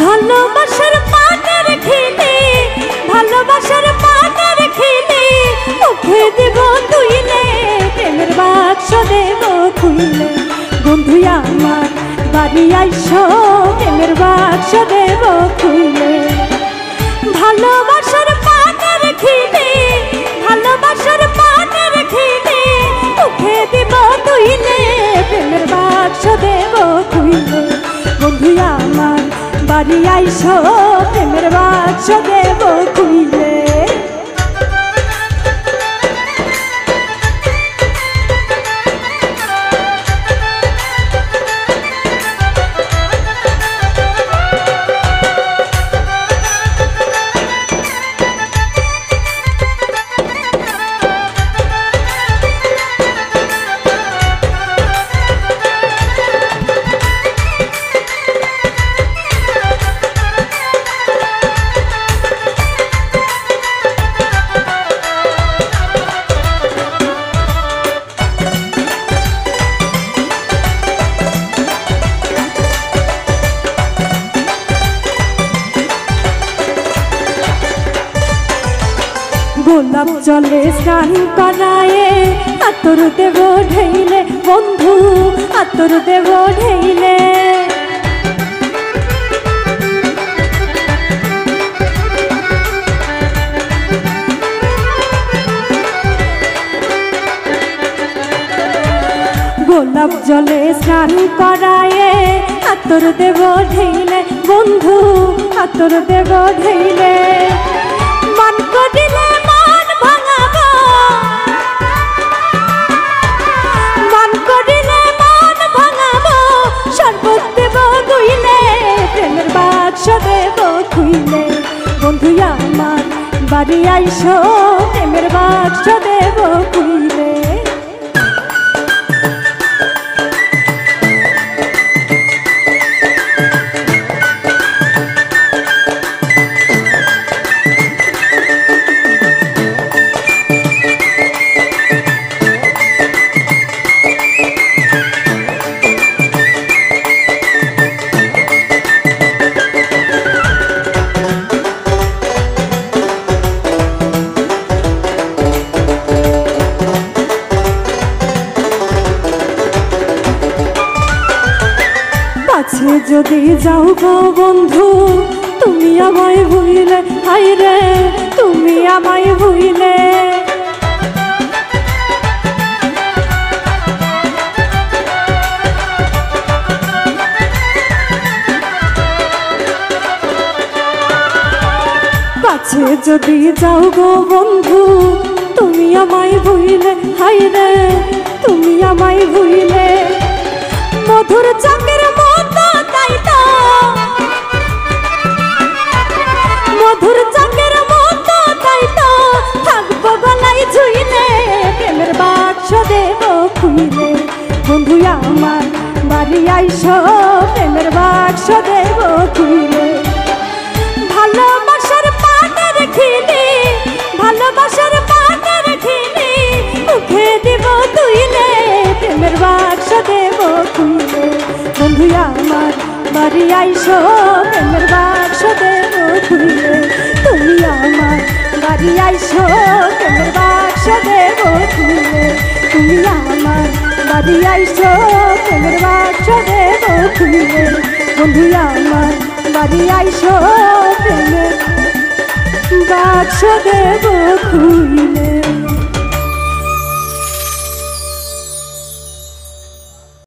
ভালোবাসার পানের খিলি, ভালোবাসার পানের খিলি মুখে দেব তুইলে, প্রেমের বাক্স দেব খুইলে। বন্ধু আমার বাড়ি আইসো, প্রেমের বাক্স দেব খুইলে। ভালোবাসার পানের খিলি, ভালোবাসার পানের খিলি মুখে দেব তুইলে, প্রেমের বাক্স দেব খুইলে। বন্ধু আমার বাড়ি আইসো, প্রেমের বাক্স দেব খুইলে। গোলাপ জলে স্নান করায়ে আতর দেব ঢেইলে, বন্ধু আতর দেব ঢেইলে। গোলাপ জলে স্নান করায়ে আতর দেব ঢেইলে, বন্ধু আতর দেব ঢেইলে। মান করিলে মান ভাঙাবো, মান করিলে মান ভাঙাবো, শরবত দেব গুইলে, প্রেমের বাক্স দেব খুইলে। বন্ধু আমার বাড়ি আইসো, প্রেমের বাক্স দেব খুইলে। কাছে যদি যাও গো বন্ধু, তুমি আমায় ভুইলে, হায় রে তুমি আমায় ভুইলে। কাছে যদি যাও গো বন্ধু, তুমি আমায় ভুইলে, হায় রে তুমি আমায় ভুইলে। মধুর চাকের মতো তাই তো, মধুর চাকের মতো তাই তো থাকবো গলায় ঝুইলে, প্রেমের বাক্স দেব খুইলে। বন্ধু আমার বাড়ি আইসো, প্রেমের বাক্স দেব খুইলে। ভালোবাসার পানের খিলি, ভালোবাসার পানের খিলি মুখে দেব তুইলে, প্রেমের বাক্স দেব খুইলে। বন্ধু আমার বাড়ি আইসো, প্রেমের বাক্স দেব খুইলে। তুমি আমার বাড়ি আইসো, প্রেমের বাক্স দেব খুইলে। তুমি আমার বাড়ি আইসো, প্রেমের বাক্স দেব খুইলে। বন্ধু আমার বাড়ি আইসো, প্রেমের বাক্স দেব খুইলে।